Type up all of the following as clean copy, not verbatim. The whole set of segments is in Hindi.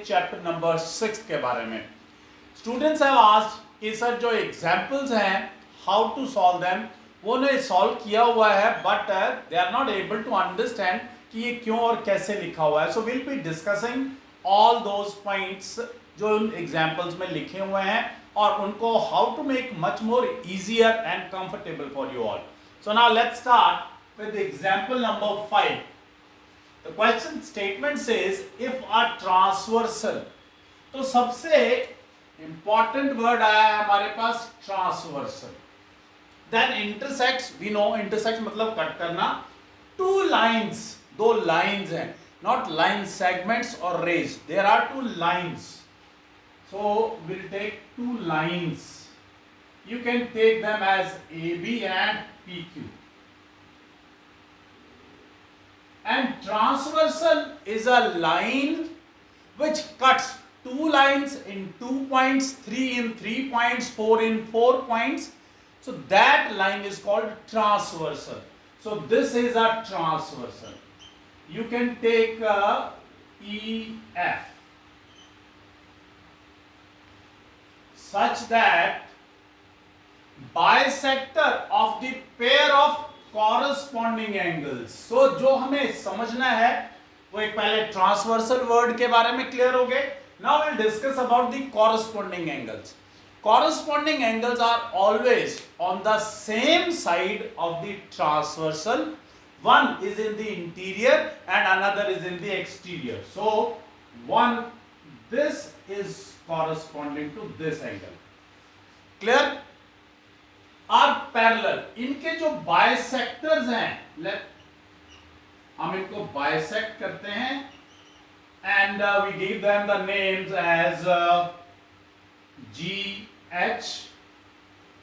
चैप्टर नंबर 6 के बारे में। स्टूडेंट्स हैव आस्क्ड कि सर जो एग्जांपल्स हैं हाउ टू सॉल्व देम, वो ने सॉल्व किया हुआ है but they are not able to understand कि ये क्यों और कैसे लिखा हुआ है। So will be discussing all those points जो उन एग्जांपल्स में लिखे हुए हैं और उनको how to make much more easier and comfortable for you all. So now let's start with example number 5। The question statement says if a transversal, तो सबसे important word आया है हमारे पास transversal, then intersects, we know intersects मतलब कट करना, two lines, दो lines हैं, not line segments or rays, there are two lines, so we'll take two lines, you can take them as AB and PQ. And transversal is a line which cuts two lines in 2 points, 3 in 3 points, 4 in 4 points. So that line is called transversal. So this is a transversal. You can take EF such that bisector of the pair of corresponding angles. So जो हमें समझना है वो एक पहले ट्रांसवर्सल वर्ड के बारे में क्लियर हो गए. Now we'll discuss about the corresponding angles. Corresponding angles are always on the same side of the transversal. One is in the interior and another is in the exterior. So this is corresponding to this angle. Clear? Are parallel. इनके जो बाइसेक्टर्स हैं, हम इनको बाइसेक्ट करते हैं and we give them the names as GH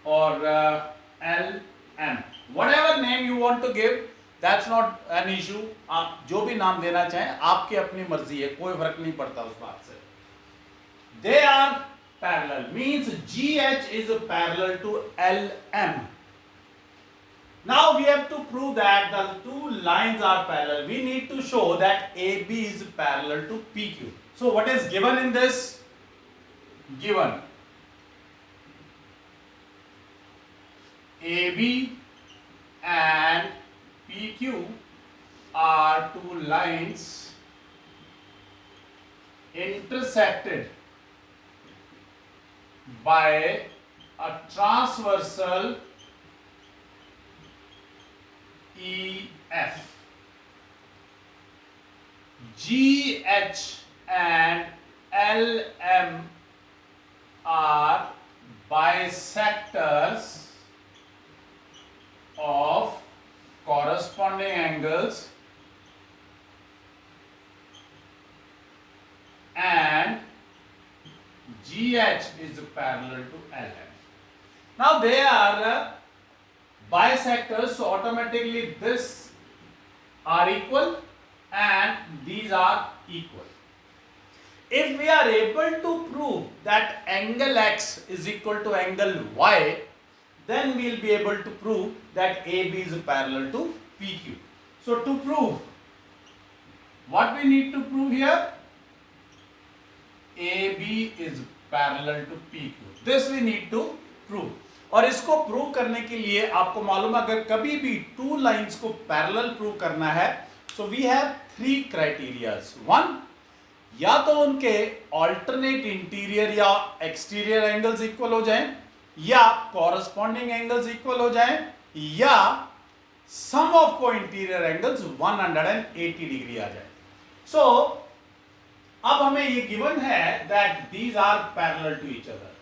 or LM. Whatever name you want to give, that's not an issue. आप जो भी नाम देना चाहें आपकी अपनी मर्जी है, कोई फर्क नहीं पड़ता उस बात से. They are parallel, means GH is parallel to LM. Now we have to prove that the two lines are parallel. We need to show that AB is parallel to PQ. So what is given in this? Given AB and PQ are two lines intersected by a transversal EF. GH and LM are bisectors of corresponding angles and GH is parallel to LM. Now they are bisectors, so automatically this are equal and these are equal. If we are able to prove that angle X is equal to angle Y, then we will be able to prove that AB is parallel to PQ. So to prove, what we need to prove here? AB is parallel to PQ. This we need to prove. और इसको प्रूव करने के लिए आपको मालूम है अगर कभी भी टू लाइंस को पैरेलल प्रूव करना है, सो वी हैव 3 क्राइटेरियाज. 1, या तो उनके ऑल्टरनेट इंटीरियर या एक्सटीरियर एंगल्स इक्वल हो जाएं, या कॉरस्पॉन्डिंग एंगल्स इक्वल हो जाएं, या सम ऑफ को इंटीरियर एंगल्स 180 डिग्री आ जाए. सो अब हमें ये गिवन है that these are parallel to each other.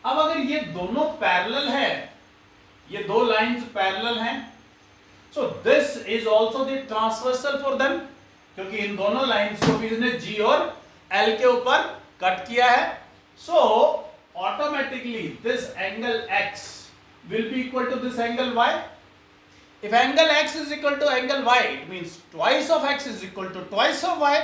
अब अगर ये दोनों पैरेलल है, ये दो लाइंस पैरेलल हैं, सो this is also the transversal for them, क्योंकि इन दोनों लाइंस को भी इसने G और L के ऊपर कट किया है. So automatically this angle X will be equal to this angle Y. If angle X is equal to angle Y, it means twice of X is equal to twice of Y,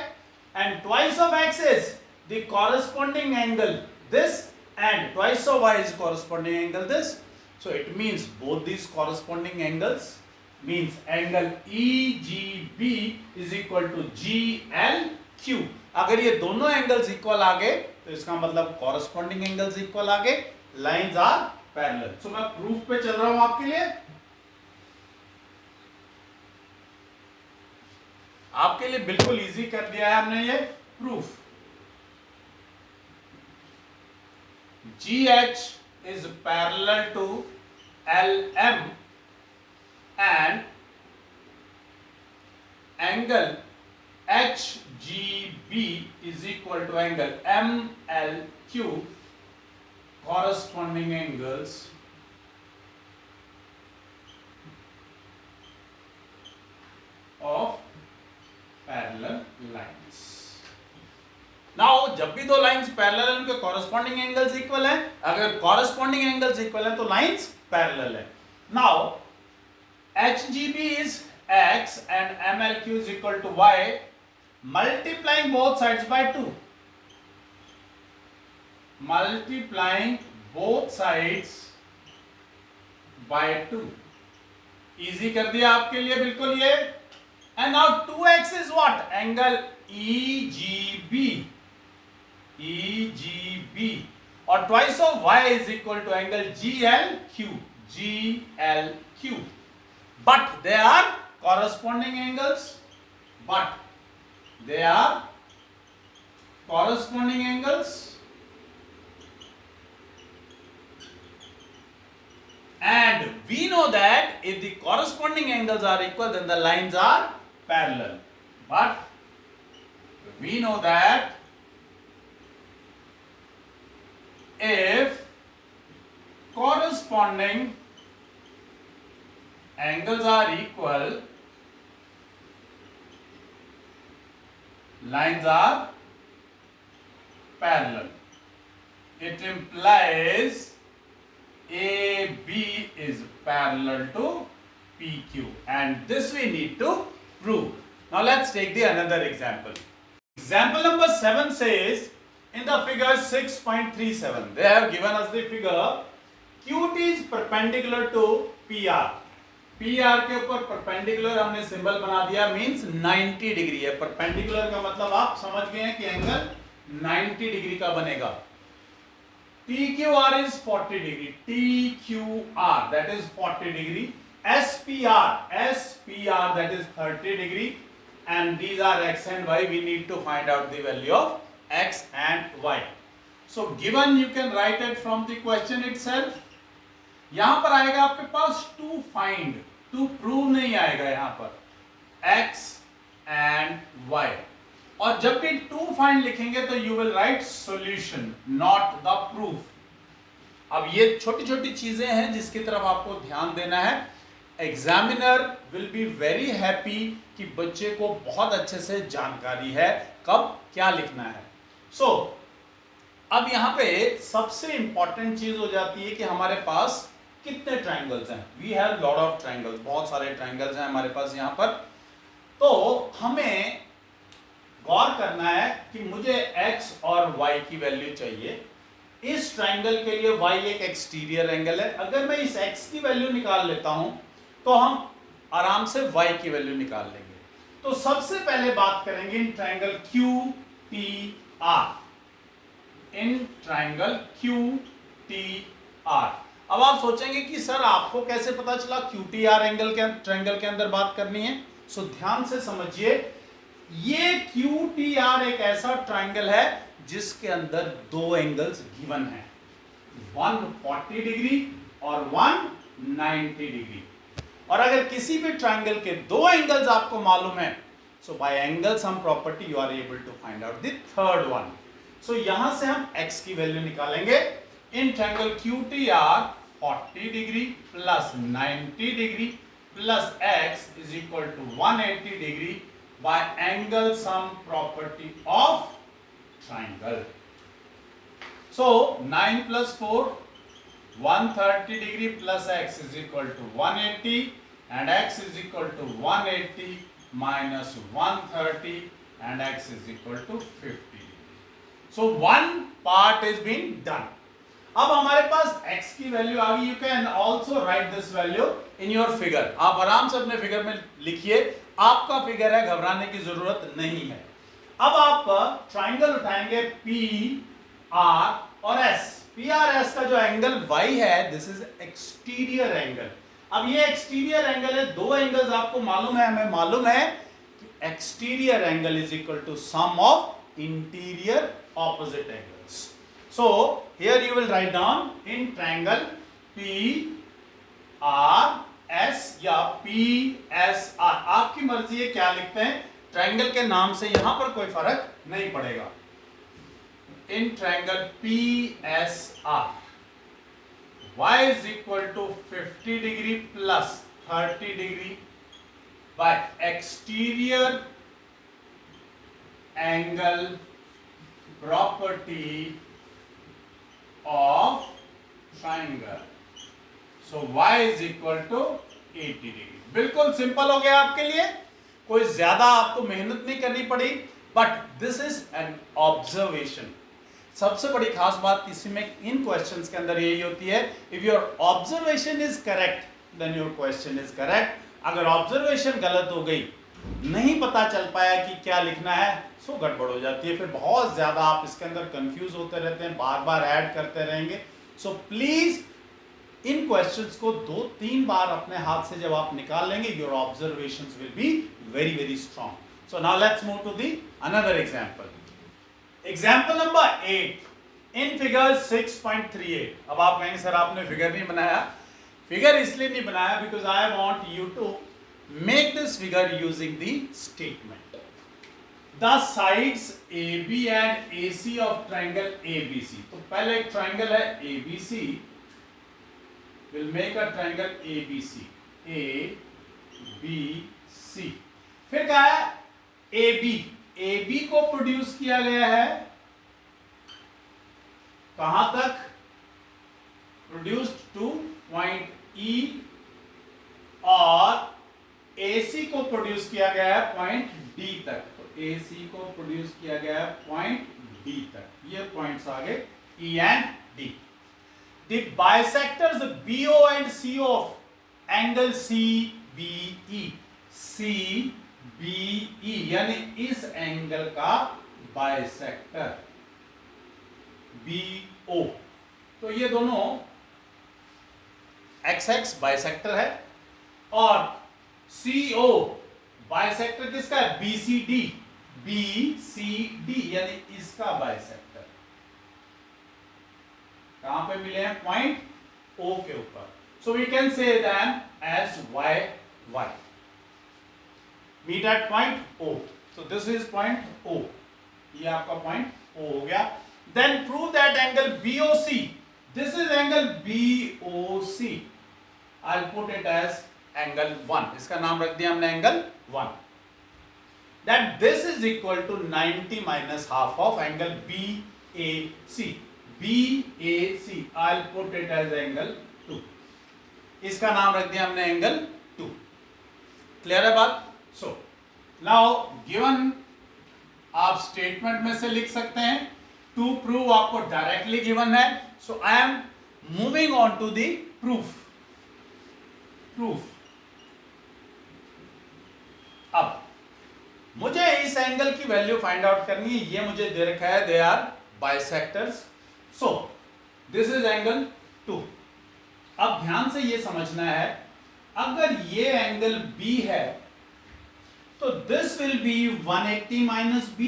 and twice of X is the corresponding angle this, and twice of Y is corresponding angle this. So it means both these corresponding angles means angle EGB is equal to GLQ. Q। अगर ये दोनों एंगल्स इक्वल आ गए तो इसका मतलब कॉरस्पॉन्डिंग एंगल्स इक्वल आ गए, लाइंस आर पैरेलल। सो मैं प्रूफ पे चल रहा हूं आपके लिए, बिल्कुल इजी कर दिया है हमने ये proof. GH is parallel to LM and angle HGB is equal to angle MLQ, corresponding angles of parallel lines। Now जब भी दो लाइंस पैरेलल है उनके कॉरस्पॉन्डिंग एंगल्स इक्वल है, अगर कॉरस्पॉन्डिंग एंगल्स इक्वल है तो लाइंस पैरेलल है। Now HGB is x and MLQ is equal to y, multiplying both sides by 2, multiplying both sides by 2, easy कर दिया आपके लिए बिल्कुल ये। And now 2x is what? Angle EGB, EGB, और twice of y is equal to angle GLQ, GLQ, but they are corresponding angles, but they are corresponding angles, and we know that if the corresponding angles are equal then the lines are parallel, but we know that if corresponding angles are equal, lines are parallel. It implies AB is parallel to PQ, and this we need to prove. Now let's take the another example. Example number 7 says, in the figure 6.37, they have given us the figure QT is perpendicular to PR. PR के ऊपर perpendicular हमने सिंबल बना दिया, means 90 डिग्री है। perpendicular का मतलब आप समझ गए हैं कि एंगल 90 डिग्री का बनेगा। TQR is 40 degree, TQR that is 40 degree, SPR that is 30 degree, and these are x and y. We need to find out the value of x and y. So given, you can write it from the question itself. यहां पर आएगा आपके पास to find, to prove नहीं आएगा यहां पर, x and y, और जब भी to find लिखेंगे तो you will write solution, not the proof. अब ये छोटी छोटी चीजें हैं जिसकी तरफ आपको ध्यान देना है। Examiner will be very happy कि बच्चे को बहुत अच्छे से जानकारी है कब क्या लिखना है। सो अब यहाँ पे सबसे इंपॉर्टेंट चीज हो जाती है कि हमारे पास कितने ट्राइंगल्स हैं। We have lot of triangles, बहुत सारे ट्राइंगल्स हैं हमारे पास यहाँ पर। तो हमें गौर करना है कि मुझे x और y की वैल्यू चाहिए। इस ट्राइंगल के लिए y एक एक्सटीरियर एंगल है। अगर मैं इस x की वैल्यू निकाल लेता हूं तो हम आराम से y की वैल्यू निकाल लेंगे। तो सबसे पहले बात करेंगे इन ट्राइंगल QTR, इन ट्राइंगल QTR। अब आप सोचेंगे कि सर आपको कैसे पता चला QTR एंगल के ट्राइंगल के अंदर बात करनी है। सो ध्यान से समझिए, ये QTR एक ऐसा ट्राइंगल है जिसके अंदर दो एंगल्स गिवन हैं, 140 डिग्री और 190 डिग्री। और अगर किसी भी ट्राइंगल के दो एंगल्स आपको मालूम है, so by angle sum property you are able to find out the third one. So यहां से हम x की वैल्यू निकालेंगे। In triangle QTR 40 degree plus 90 degree plus x is equal to 180 degree by angle sum property of triangle. So 9 plus 4, 130 degree plus x is equal to 180, and x is equal to 180 minus 130, and x is equal to 50. So one part is being done. अब हमारे पास x की वैल्यू आ गई। You can also right this value in your figure. आप आराम से अपने फिगर में लिखिए, आपका फिगर है, घबराने की जरूरत नहीं है। अब आप ट्राइंगल उठाएंगे पी आर और एस। पी आर एस का जो एंगल y है, दिस इज एक्सटीरियर एंगल। अब ये एक्सटीरियर एंगल है, दो एंगल्स आपको मालूम है, हमें मालूम है कि exterior angle is equal to sum of interior opposite angles. So here you will write down in triangle P R S या पी एस आर, आपकी मर्जी है क्या लिखते हैं। ट्राइंगल के नाम से यहां पर कोई फर्क नहीं पड़ेगा। इन triangle P S are y is equal to 50 degree plus 30 degree by exterior angle property of triangle. So y is equal to 80 degree. बिल्कुल सिंपल हो गया आपके लिए, कोई ज्यादा आपको मेहनत नहीं करनी पड़ी, but this is an observation. सबसे बड़ी खास बात इसमें इन क्वेश्चंस के अंदर यही होती है, if your observation is correct then your question is correct. अगर ऑब्जर्वेशन गलत हो गई, नहीं पता चल पाया कि क्या लिखना है, सो गड़बड़ हो जाती है, फिर बहुत ज्यादा आप इसके अंदर कंफ्यूज होते रहते हैं, बार बार ऐड करते रहेंगे। सो प्लीज इन क्वेश्चंस को 2-3 बार अपने हाथ से जब आप निकाल लेंगे, your observations will be very very strong. So now let's move to the another example. Example number 8 in figure 6.38। अब आप कहेंगे सर आपने फिगर नहीं बनाया। फिगर इसलिए नहीं बनाया because I want you to make this figure using the statement. The sides AB and AC of triangle ABC। तो पहले एक ट्राइंगल है ABC, will make a triangle ABC, ABC। फिर क्या है AB को प्रोड्यूस किया गया है कहां तक, प्रोड्यूस्ड टू पॉइंट E, और AC को प्रोड्यूस किया गया है पॉइंट D तक। तो AC को प्रोड्यूस किया गया है पॉइंट D तक, ये पॉइंट्स आ गए E and D। The bisectors BO and CO of angle CBE, CBE यानी इस एंगल का बाइसेक्टर BO। तो ये दोनों XX बाइसेक्टर है, और CO बाइसेक्टर किसका है, BCD, BCD यानी इसका बाइसेक्टर। कहां पे मिले हैं, पॉइंट O के ऊपर। So we can say them as YY, meet at point O. So this is point O, ये आपका पॉइंट O हो गया। Then prove that angle BOC, this is angle BOC, I'll put it as angle 1, इसका नाम रख दिया हमने angle 1। That this is equal to 90 minus half of angle BAC, BAC, I'll put it as angle 2, इसका नाम रख दिया हमने angle 2। क्लियर है बात। सो नाउ गिवन आप स्टेटमेंट में से लिख सकते हैं, टू प्रूव आपको डायरेक्टली गिवन है। So I am moving on to the proof. अब मुझे इस एंगल की वैल्यू फाइंड आउट करनी है, ये मुझे दे रखा है, they are bisectors. So this is angle 2। अब ध्यान से ये समझना है, अगर ये एंगल B है तो this will be 180 minus B।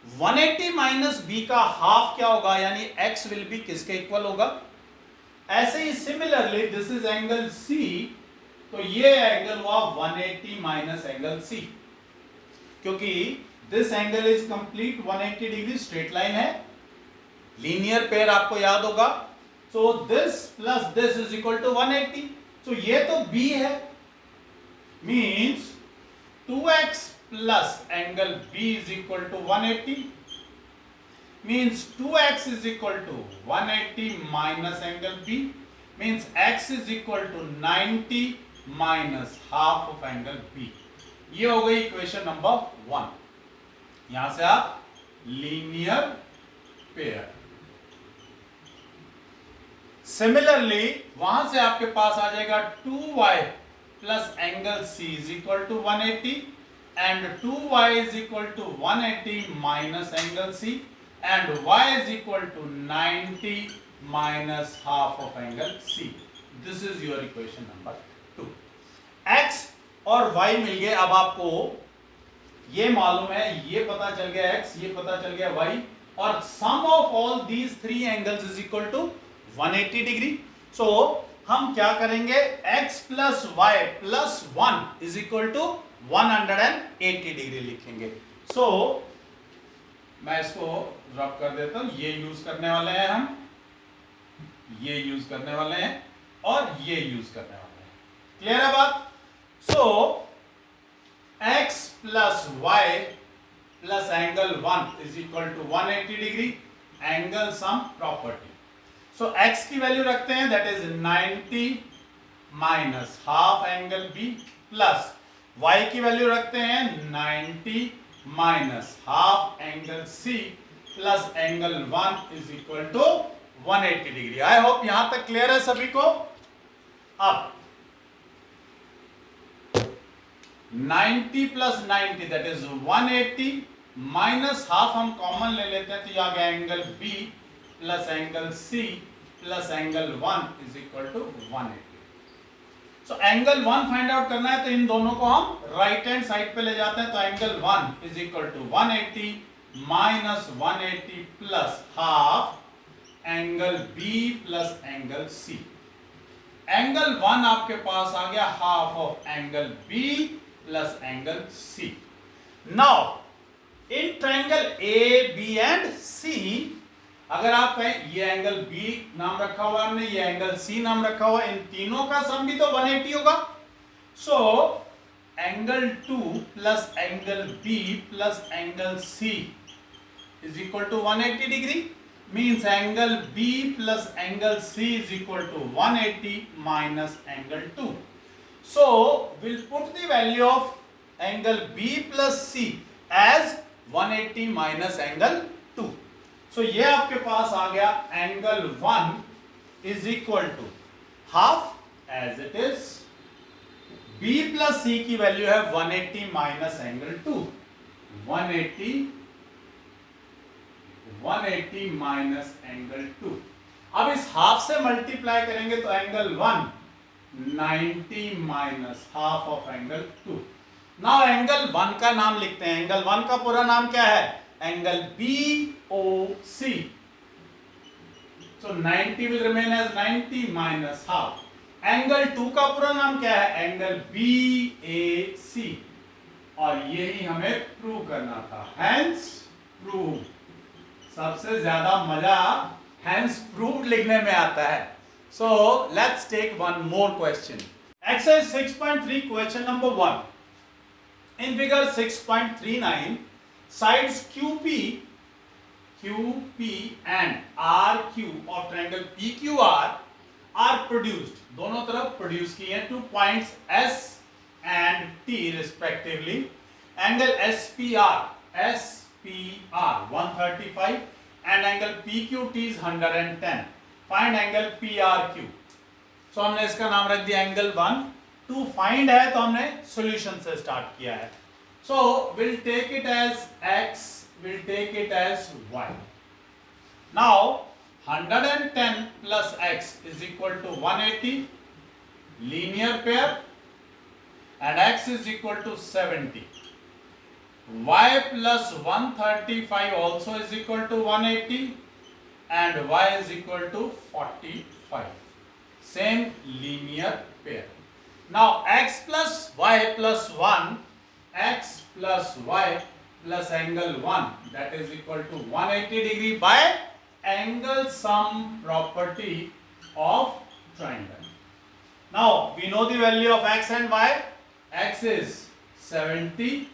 180 minus B का हाफ क्या होगा, यानी x विल बी किसके इक्वल होगा। ऐसे ही similarly this is angle C, तो ये एंगल हुआ 180 माइनस एंगल C, क्योंकि this angle is complete 180 degree, straight line है, लीनियर पेयर आपको याद होगा। So this plus this is equal to 180। तो ये तो B है, means 2x plus angle B is equal to 180, means 2x is equal to 180 minus angle B, means x is equal to 90 minus half of angle B। ये हो गई इक्वेशन नंबर 1। यहां से आप लीनियर पेयर। सिमिलरली वहां से आपके पास आ जाएगा 2y plus angle C is equal to 180, and 2y is equal to 180 minus angle C, and y is equal to 90 minus half of angle C. This is your equation number 2. x और y मिल गए. अब आपको ये मालूम है, ये पता चल गया x, ये पता चल गया y, और sum of all these three angles is equal to 180 degree. So हम क्या करेंगे, x plus Y plus 1 is equal to 180 degree लिखेंगे. सो मैं इसको ड्रॉप कर देता हूं. ये यूज करने वाले हैं हम, ये यूज करने वाले हैं, और ये यूज करने वाले हैं. क्लियर है बात? So x plus Y plus angle 1 is equal to 180 degree, angle sum property. So x की वैल्यू रखते हैं, that is 90 minus half angle b, plus y की वैल्यू रखते हैं 90 minus half angle c, plus angle 1 is equal to 180 degree. I hope यहां तक क्लियर है सभी को. अब 90 plus 90 that is 180 minus half हम कॉमन ले लेते हैं, तो ये आ गया angle B plus angle C plus angle 1 is equal to 180. So angle 1 find out करना है, तो इन दोनों को हम राइट हैंड साइड पे ले जाते हैं. तो angle 1 is equal to 180 minus 180 plus half angle B plus angle C. Angle 1 आपके पास आ गया half of angle B plus angle C. Now in triangle A, B and C, अगर आप कहें ये एंगल B नाम रखा हुआ है हमने, ये एंगल C नाम रखा हुआ है, इन तीनों का सम भी तो 180 होगा. So angle 2 plus angle B plus angle C is equal to 180 degree. means angle B plus angle C is equal to 180 minus angle 2. So we'll put the value of angle B plus C as 180 minus angle 2. So ये आपके पास आ गया angle 1 is equal to half as it is. B plus C की वैल्यू है 180 minus angle 2. 180 minus angle 2. अब इस हाफ से मल्टीप्लाई करेंगे तो angle 1 90 minus half of angle 2. Now angle 1 का नाम लिखते हैं. एंगल 1 का पूरा नाम क्या है? Angle BOC. So 90 will remain as 90 minus half. Angle 2 का पूरा नाम क्या है? Angle BAC. और यही हमें प्रूव करना था. Hence prove. सबसे ज्यादा मजा हेंस प्रूव्ड लिखने में आता है. So let's take one more question. Exercise 6.3 question number 1. In figure 6.39 sides QP and RQ of triangle PQR are produced. दोनों तरफ प्रोड्यूस किए हैं 2 points S and T respectively. Angle SPR 135 and angle PQT is 110. Find angle PRQ. So हमने इसका नाम रख दिया angle 1. To find है तो हमने solution से start किया है. So we'll take it as X, we'll take it as Y. Now 110 plus X is equal to 180, linear pair, and X is equal to 70. Y plus 135 also is equal to 180 and Y is equal to 45. Same linear pair. Now X plus Y plus 1, X plus Y plus angle 1, that is equal to 180 degree by angle sum property of triangle. Now we know the value of X and Y. X is 70,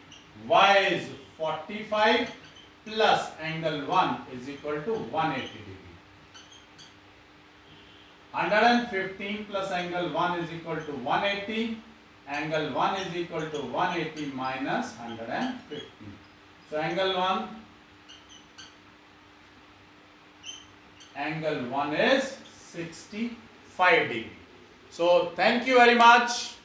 Y is 45 plus angle 1 is equal to 180 degree. 115 plus angle 1 is equal to 180. Angle 1 is equal to 180 minus 115. So angle 1 is 65 degree. So thank you very much.